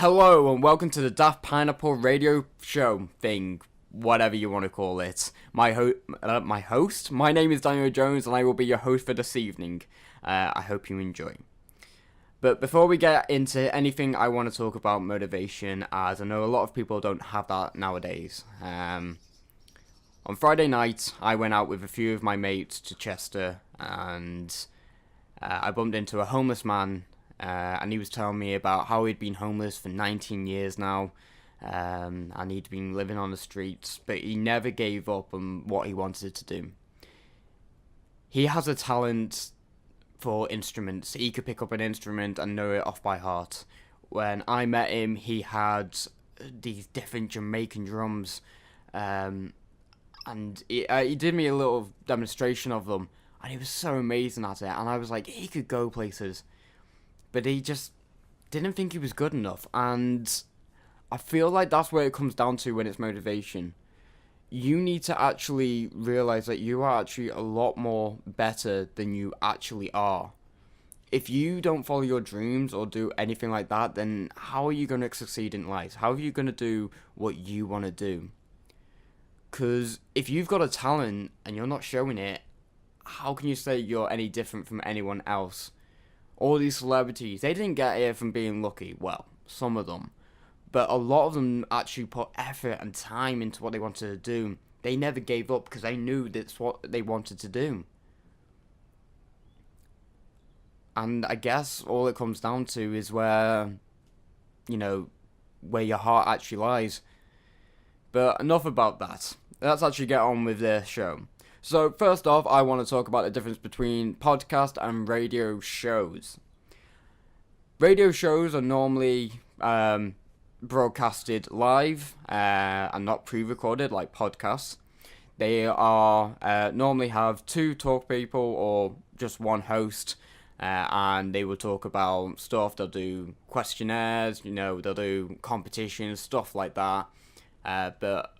Hello and welcome to the Daft Pineapple radio show thing, whatever you want to call it. My host? My name is Daniel Jones and I will be your host for this evening. I hope you enjoy. But before we get into anything, I want to talk about motivation, as I know a lot of people don't have that nowadays. On Friday night, I went out with a few of my mates to Chester, and I bumped into a homeless man. And he was telling me about how he'd been homeless for 19 years now, and he'd been living on the streets, but he never gave up on what he wanted to do. He has a talent for instruments. He could pick up an instrument and know it off by heart. When I met him, he had these different Jamaican drums, and he did me a little demonstration of them, and he was so amazing at it, and I was like, he could go places. But he just didn't think he was good enough, and I feel like that's where it comes down to when it's motivation. You need to actually realize that you are actually a lot more better than you actually are. If you don't follow your dreams or do anything like that, then how are you going to succeed in life? How are you going to do what you want to do? Because if you've got a talent and you're not showing it, how can you say you're any different from anyone else? All these celebrities, they didn't get here from being lucky. Well, some of them. But a lot of them actually put effort and time into what they wanted to do. They never gave up because they knew that's what they wanted to do. And I guess all it comes down to is where your heart actually lies. But enough about that. Let's actually get on with the show. So first off, I want to talk about the difference between podcast and radio shows. Radio shows are normally broadcasted live and not pre-recorded like podcasts. They are normally have two talk people or just one host, and they will talk about stuff. They'll do questionnaires, they'll do competitions, stuff like that. But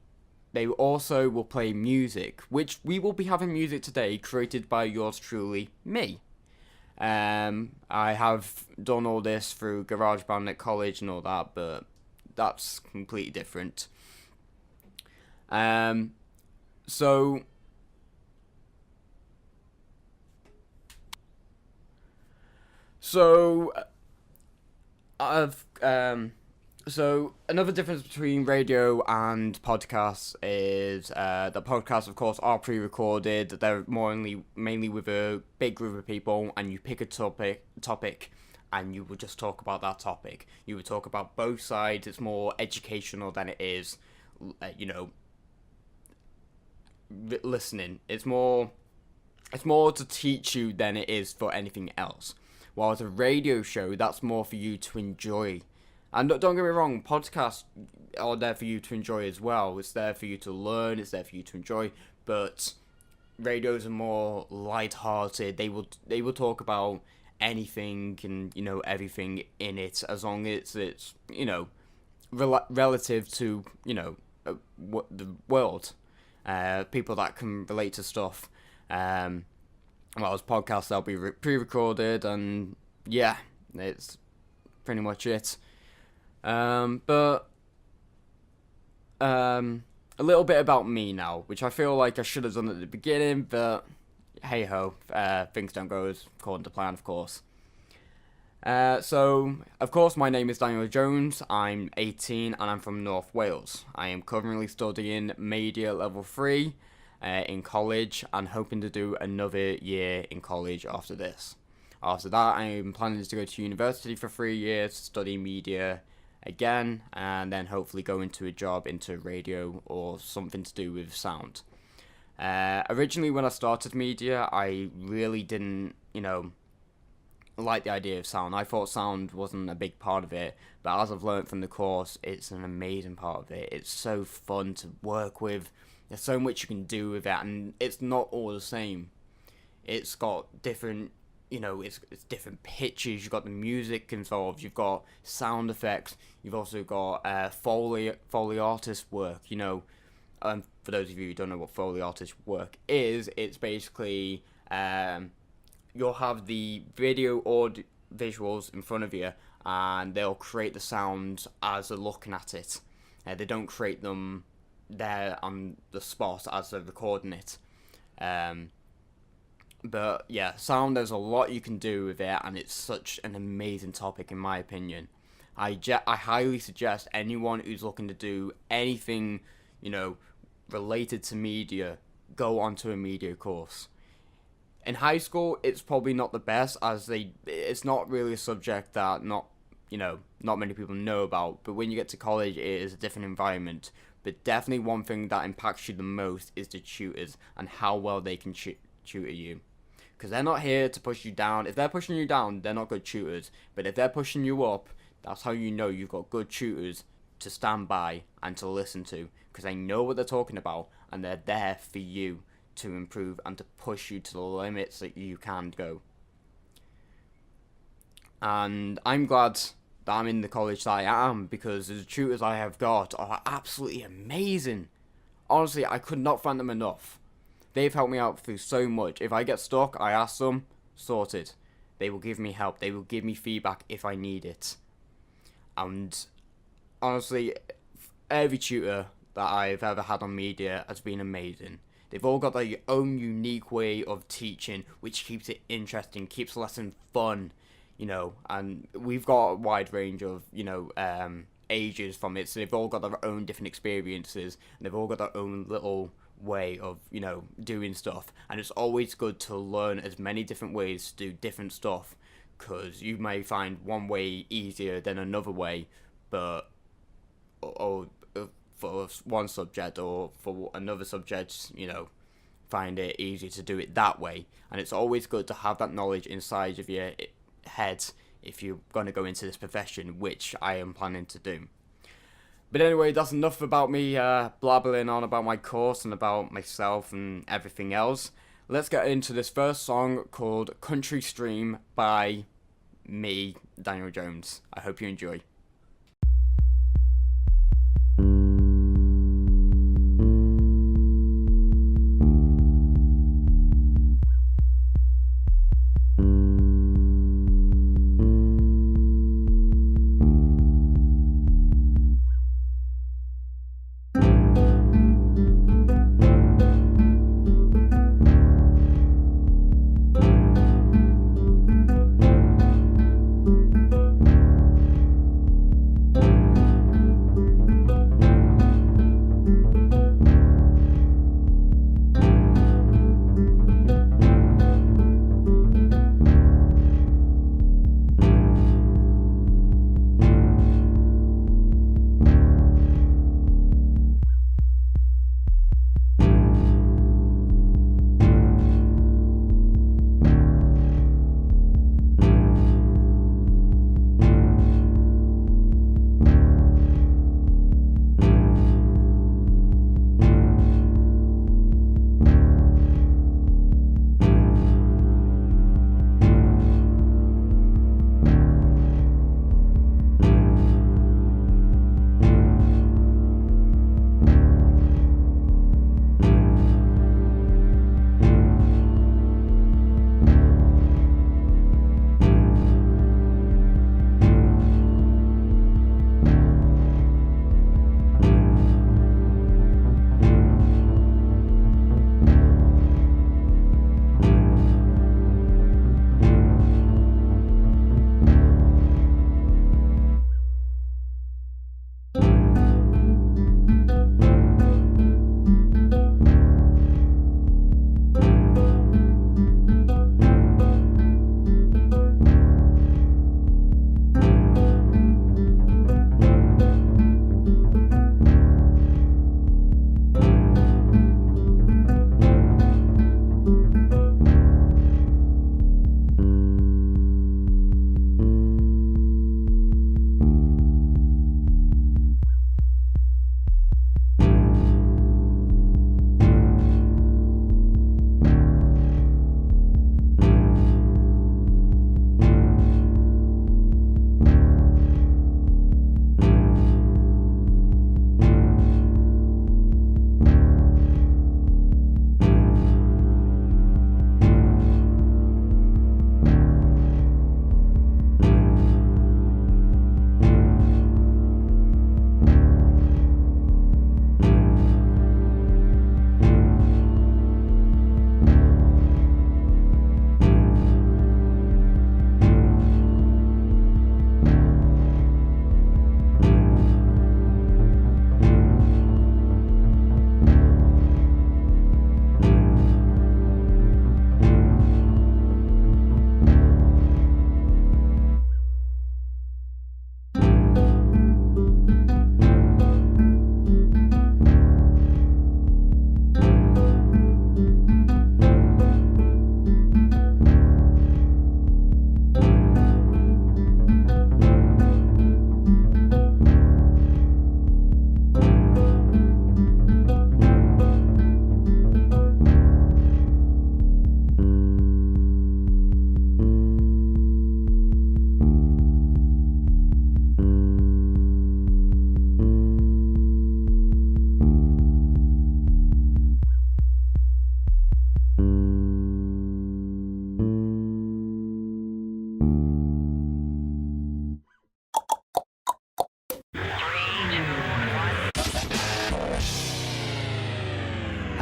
they also will play music, which we will be having music today created by yours truly, me. I have done all this through GarageBand at college and all that, but that's completely different. So another difference between radio and podcasts is that podcasts, of course, are pre-recorded. They're mainly with a big group of people, and you pick a topic, and you will just talk about that topic. You would talk about both sides. It's more educational than it is, listening. It's more to teach you than it is for anything else. While as a radio show, that's more for you to enjoy. And don't get me wrong, podcasts are there for you to enjoy as well. It's there for you to learn, it's there for you to enjoy, but radios are more light-hearted. They will talk about anything and, everything in it, as long as it's relative to, what the world. People that can relate to stuff. Well, as podcasts, they'll be pre-recorded, and yeah, it's pretty much it. But a little bit about me now, which I feel like I should have done at the beginning, but hey ho, things don't go as according to plan, of course. So, of course, my name is Daniel Jones, I'm 18, and I'm from North Wales. I am currently studying Media Level 3 in college, and hoping to do another year in college after this. After that, I'm planning to go to university for 3 years, study media again, and then hopefully go into a job into radio or something to do with sound. Originally, when I started media, I really didn't, like the idea of sound. I thought sound wasn't a big part of it, but as I've learned from the course, it's an amazing part of it. It's so fun to work with. There's so much you can do with it, and it's not all the same. It's got different, it's different pitches. You've got the music involved. You've got sound effects. You've also got Foley artist work. For those of you who don't know what Foley artist work is, it's basically you'll have the video or visuals in front of you, and they'll create the sounds as they're looking at it. They don't create them there on the spot as they're recording it. But yeah, sound, there's a lot you can do with it, and it's such an amazing topic in my opinion. I highly suggest anyone who's looking to do anything, related to media, go onto a media course. In high school, it's probably not the best, as it's not really a subject that not many people know about. But when you get to college, it is a different environment. But definitely one thing that impacts you the most is the tutors and how well they can tutor you. Because they're not here to push you down. If they're pushing you down, they're not good tutors. But if they're pushing you up, that's how you know you've got good tutors to stand by and to listen to. Because they know what they're talking about, and they're there for you to improve and to push you to the limits that you can go. And I'm glad that I'm in the college that I am, because the tutors I have got are absolutely amazing. Honestly, I could not thank them enough. They've helped me out through so much. If I get stuck, I ask them, sorted. They will give me help. They will give me feedback if I need it. And honestly, every tutor that I've ever had on media has been amazing. They've all got their own unique way of teaching, which keeps it interesting, keeps the lesson fun, and we've got a wide range of, ages from it, so they've all got their own different experiences, and they've all got their own little way of, doing stuff, and it's always good to learn as many different ways to do different stuff, because you may find one way easier than another way, but, or for one subject, or for another subject, find it easier to do it that way, and it's always good to have that knowledge inside of your head if you're going to go into this profession, which I am planning to do. But anyway, that's enough about me blabbling on about my course and about myself and everything else. Let's get into this first song called Country Stream by me, Daniel Jones. I hope you enjoy.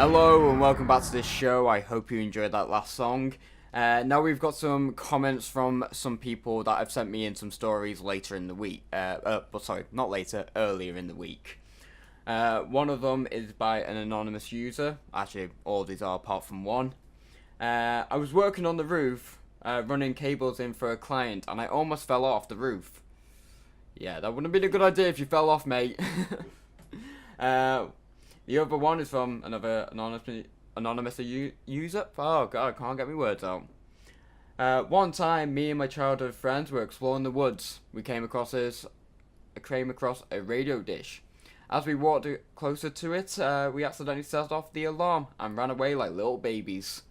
Hello and welcome back to this show. I hope you enjoyed that last song. Now we've got some comments from some people that have sent me in some stories later in the week. Not later, earlier in the week. One of them is by an anonymous user. Actually, all these are apart from one. I was working on the roof, running cables in for a client, and I almost fell off the roof. Yeah, that wouldn't have been a good idea if you fell off, mate. The other one is from another anonymous user. Oh god, I can't get my words out. One time, me and my childhood friends were exploring the woods. We came across a radio dish. As we walked closer to it, we accidentally set off the alarm and ran away like little babies.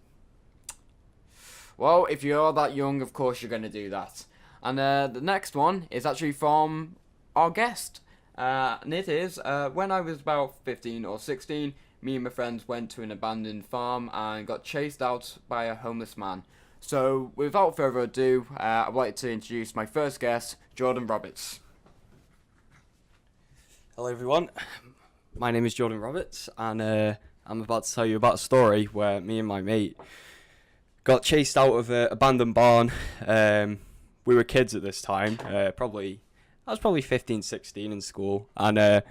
Well, if you're that young, of course you're going to do that. And the next one is actually from our guest. And it is, when I was about 15 or 16, me and my friends went to an abandoned farm and got chased out by a homeless man. So, without further ado, I'd like to introduce my first guest, Jordan Roberts. Hello everyone, my name is Jordan Roberts, and I'm about to tell you about a story where me and my mate got chased out of an abandoned barn. We were kids at this time, I was probably 15, 16 in school, and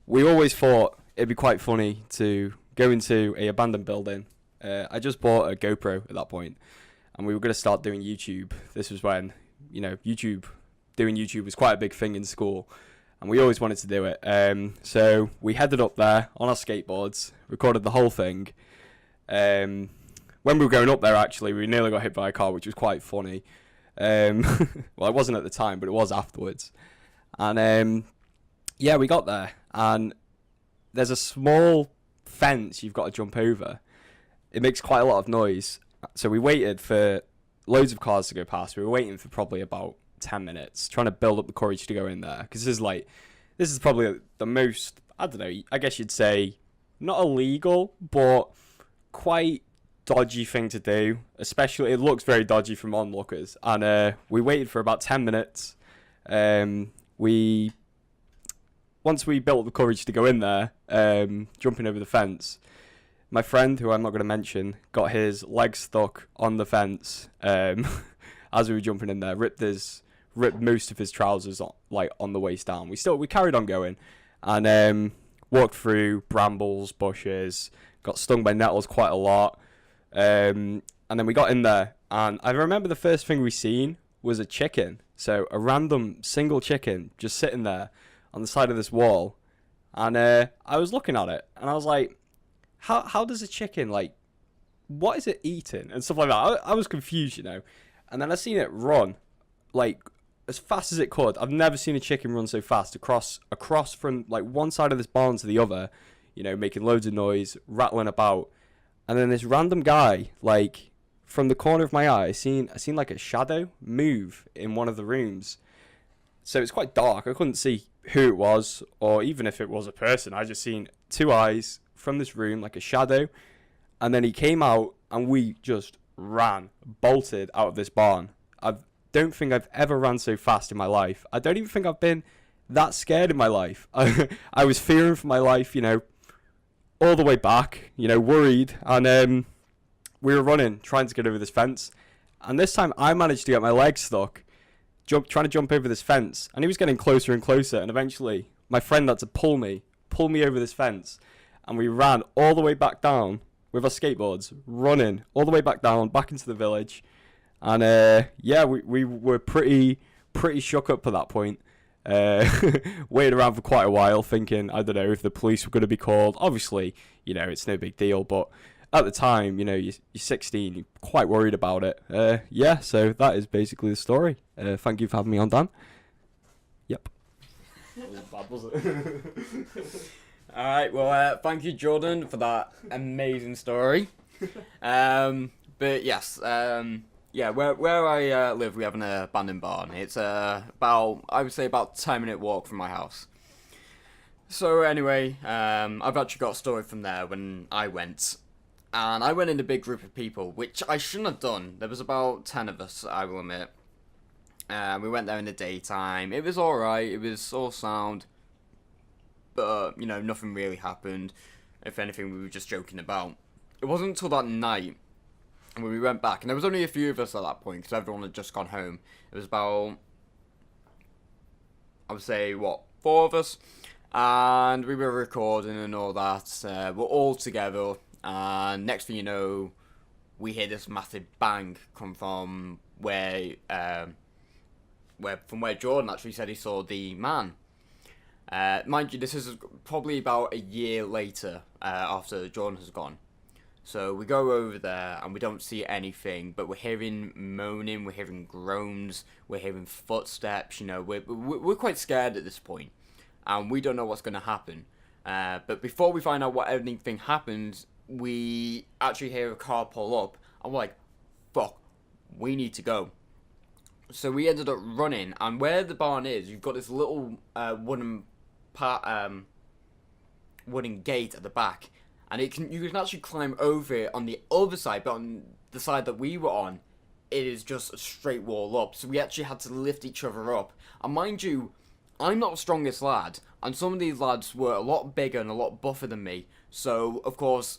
we always thought it'd be quite funny to go into a abandoned building. I just bought a GoPro at that point, and we were going to start doing YouTube. This was when, doing YouTube was quite a big thing in school, and we always wanted to do it. So we headed up there on our skateboards, recorded the whole thing. When we were going up there, actually, we nearly got hit by a car, which was quite funny. Well, it wasn't at the time, but it was afterwards. And we got there, and there's a small fence you've got to jump over. It makes quite a lot of noise, so we waited for loads of cars to go past. We were waiting for probably about 10 minutes, trying to build up the courage to go in there, because this is probably the most, I don't know, I guess you'd say not illegal, but quite dodgy thing to do. Especially, it looks very dodgy from onlookers. And we waited for about 10 minutes. Once we built the courage to go in there, jumping over the fence, my friend, who I'm not going to mention, got his leg stuck on the fence as we were jumping in there. Ripped most of his trousers on the waist down. We carried on going, and walked through brambles, bushes, got stung by nettles quite a lot. And then we got in there, and I remember the first thing we seen was a chicken. So a random single chicken just sitting there on the side of this wall. And I was looking at it, and I was like, how does a chicken, what is it eating? And stuff like that. I was confused, And then I seen it run, as fast as it could. I've never seen a chicken run so fast across from, one side of this barn to the other, making loads of noise, rattling about. And then this random guy, from the corner of my eye, I seen a shadow move in one of the rooms. So it's quite dark. I couldn't see who it was, or even if it was a person. I just seen two eyes from this room, like a shadow. And then he came out, and we just bolted out of this barn. I don't think I've ever ran so fast in my life. I don't even think I've been that scared in my life. I was fearing for my life, all the way back, worried, and we were running, trying to get over this fence, and this time I managed to get my leg stuck, trying to jump over this fence, and he was getting closer and closer, and eventually my friend had to pull me over this fence, and we ran all the way back down with our skateboards, running all the way back down, back into the village, and we were pretty shook up at that point. Waited around for quite a while, thinking, I don't know, if the police were going to be called. Obviously, it's no big deal, but at the time, you're 16, you're quite worried about it. So that is basically the story. Thank you for having me on, Dan. Yep. That was bad, was it? Alright, well, thank you, Jordan, for that amazing story. But yes, where I live, we have an abandoned barn. It's I would say about 10-minute walk from my house. So anyway, I've actually got a story from there when I went. And I went in a big group of people, which I shouldn't have done. There was about 10 of us, I will admit. We went there in the daytime. It was alright, it was all sound. But, nothing really happened. If anything, we were just joking about. It wasn't until that night when we went back, and there was only a few of us at that point because everyone had just gone home. It was about, I would say, what, 4 of us, and we were recording and all that. We're all together, and next thing you know, we hear this massive bang come from where Jordan actually said he saw the man. Mind you, this is probably about a year later after Jordan has gone. So we go over there and we don't see anything, but we're hearing moaning, we're hearing groans, we're hearing footsteps. You know, we're quite scared at this point, and we don't know what's going to happen. But before we find out what anything happens, we actually hear a car pull up, and we're like, "Fuck, we need to go." So we ended up running, and where the barn is, you've got this little wooden gate at the back. And you can actually climb over it on the other side, but on the side that we were on, it is just a straight wall up. So we actually had to lift each other up. And mind you, I'm not the strongest lad, and some of these lads were a lot bigger and a lot buffer than me. So, of course,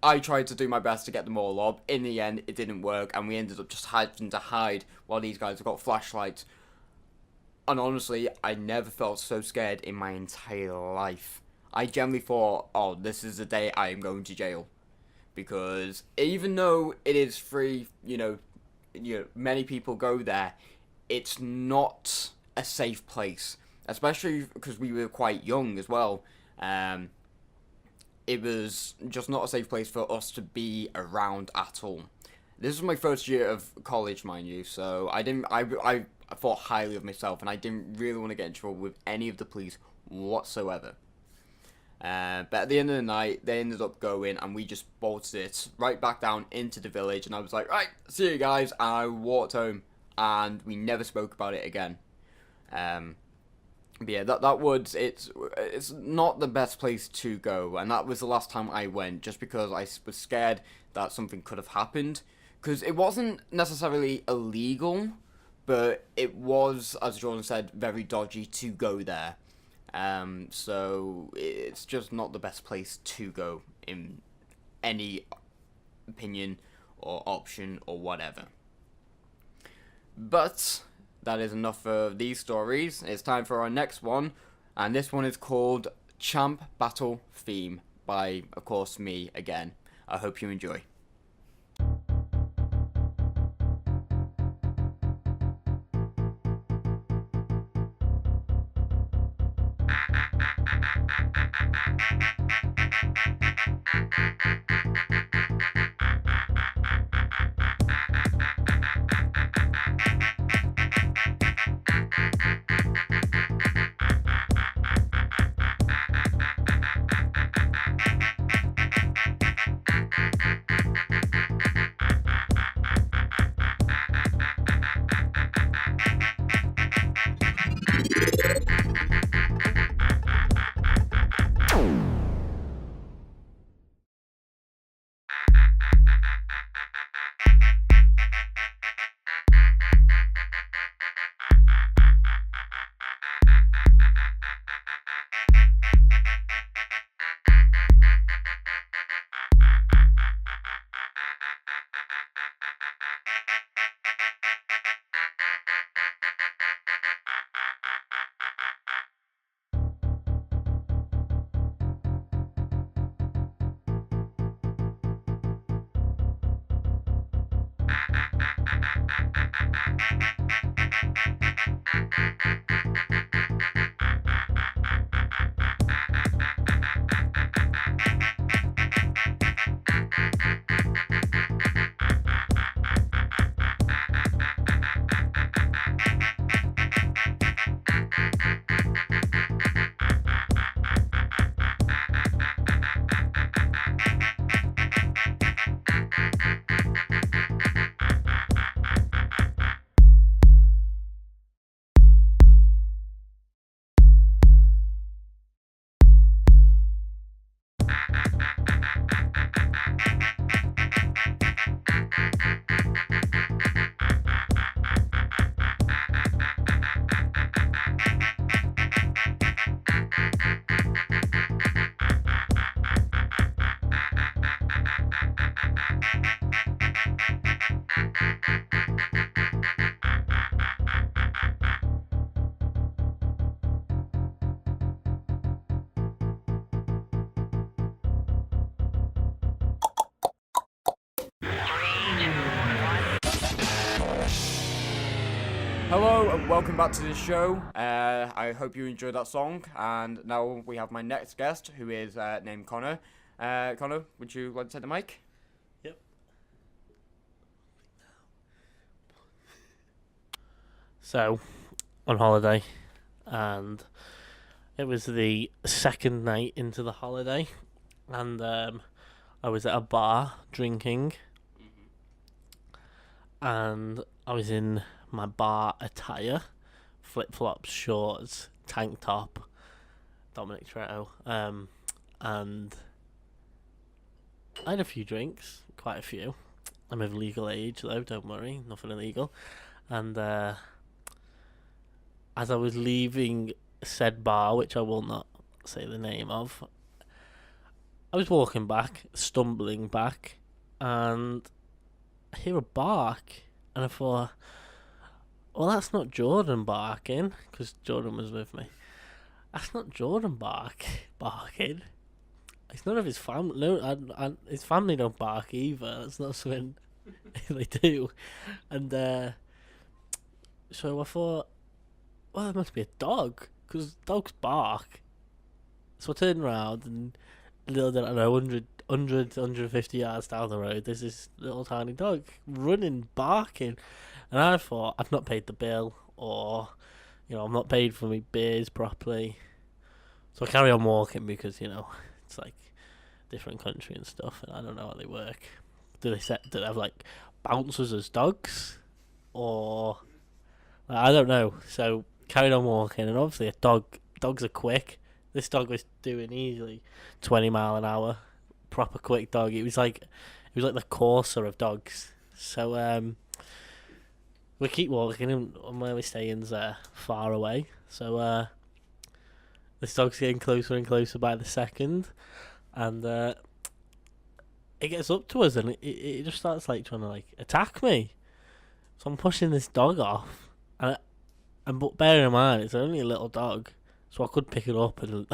I tried to do my best to get them all up. In the end, it didn't work, and we ended up just having to hide while these guys got flashlights. And honestly, I never felt so scared in my entire life. I generally thought, oh, this is the day I am going to jail. Because even though it is free, many people go there, it's not a safe place. Especially because we were quite young as well. It was just not a safe place for us to be around at all. This was my first year of college, mind you, so I thought highly of myself, and I didn't really want to get in trouble with any of the police whatsoever. But at the end of the night, they ended up going, and we just bolted it right back down into the village, and I was like, right, see you guys, and I walked home, and we never spoke about it again. But yeah, that woods, it's not the best place to go, and that was the last time I went, just because I was scared that something could have happened, because it wasn't necessarily illegal, but it was, as Jordan said, very dodgy to go there. So it's just not the best place to go in any opinion or option or whatever. But that is enough of these stories. It's time for our next one, and this one is called Champ Battle Theme by, of course, me again. I hope you enjoy. Hello and welcome back to the show. I hope you enjoyed that song. And now we have my next guest, who is named Connor. Connor, would you like to take the mic? Yep. So, on holiday, and it was the second night into the holiday, and I was at a bar drinking, and I was in my bar attire, flip-flops, shorts, tank top, Dominic Toretto, and I had a few drinks, quite a few. I'm of legal age though, don't worry, nothing illegal. And as I was leaving said bar, which I will not say the name of, I was walking back, stumbling back, and I hear a bark, and I thought, well, that's not Jordan barking, because Jordan was with me. That's not Jordan barking. It's none of his family. No, his family don't bark either. That's not something they do. And so I thought, well, there must be a dog, because dogs bark. So I turned around, and little did I know, 150 yards down the road, there's this little tiny dog running, barking. And I thought, I've not paid the bill, or, I'm not paid for my beers properly. So I carry on walking because, it's like different country and stuff, and I don't know how they work. Do they have like bouncers as dogs? Or I don't know. So carried on walking, and obviously dogs are quick. This dog was doing easily 20 mile an hour. Proper quick dog. It was like the Corsa of dogs. So we keep walking, and where we're staying's far away. So this dog's getting closer and closer by the second, and it gets up to us, and it just starts like trying to like attack me. So I'm pushing this dog off, and but bear in mind it's only a little dog, so I could pick it up and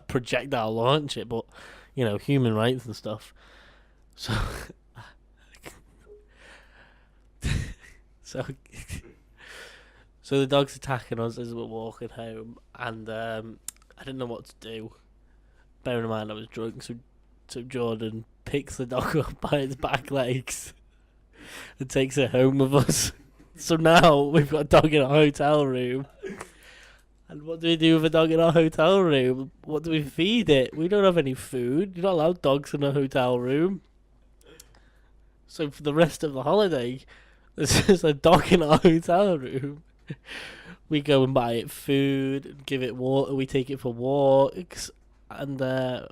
projectile launch it, but human rights and stuff. So so the dog's attacking us as we're walking home, and I didn't know what to do. Bearing in mind I was drunk, so Jordan picks the dog up by its back legs and takes it home with us. So now we've got a dog in a hotel room. And what do we do with a dog in our hotel room? What do we feed it? We don't have any food. You're not allowed dogs in a hotel room. So for the rest of the holiday, there's just a dog in our hotel room. We go and buy it food, give it water, we take it for walks, and so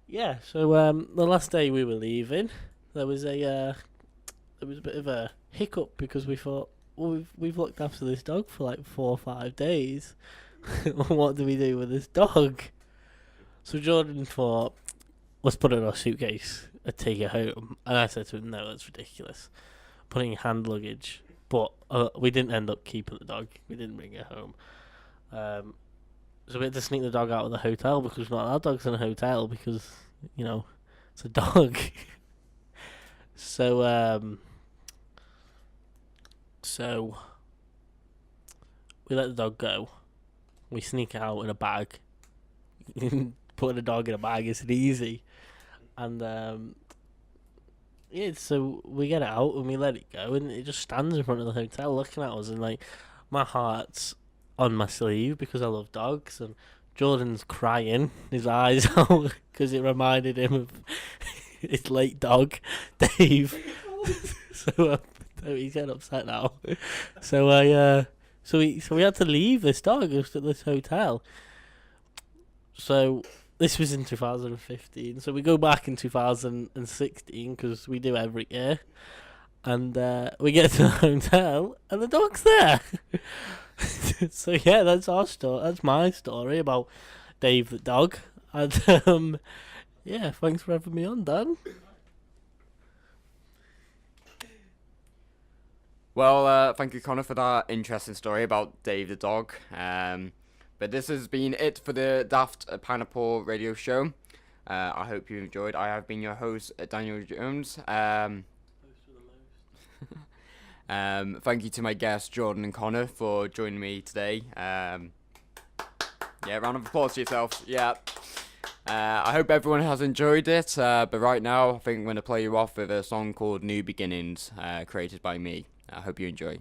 the last day we were leaving, there was a bit of a hiccup, because we thought, well, we've looked after this dog for like 4 or 5 days. What do we do with this dog? So Jordan thought, let's put it in our suitcase and take it home. And I said to him, no, that's ridiculous. Putting hand luggage. But we didn't end up keeping the dog. We didn't bring it home. So we had to sneak the dog out of the hotel, because we're not allowed dogs in a hotel, because, it's a dog. So we let the dog go. We sneak it out in a bag. Putting a dog in a bag isn't easy. And so we get it out and we let it go, and it just stands in front of the hotel looking at us, and like my heart's on my sleeve because I love dogs, and Jordan's crying his eyes out because it reminded him of his late dog, Dave. So he's getting upset now. So we had to leave this dog at this hotel. So this was in 2015. So we go back in 2016, because we do every year. And we get to the hotel, and the dog's there. So yeah, that's our story. That's my story about Dave the dog. And yeah, thanks for having me on, Dan. Well, thank you, Connor, for that interesting story about Dave the dog. But this has been it for the Daft Pineapple Radio Show. I hope you enjoyed. I have been your host, Daniel Jones. Thank you to my guests, Jordan and Connor, for joining me today. Yeah, round of applause to yourselves. Yeah. I hope everyone has enjoyed it. But right now, I think I'm going to play you off with a song called New Beginnings, created by me. I hope you enjoy.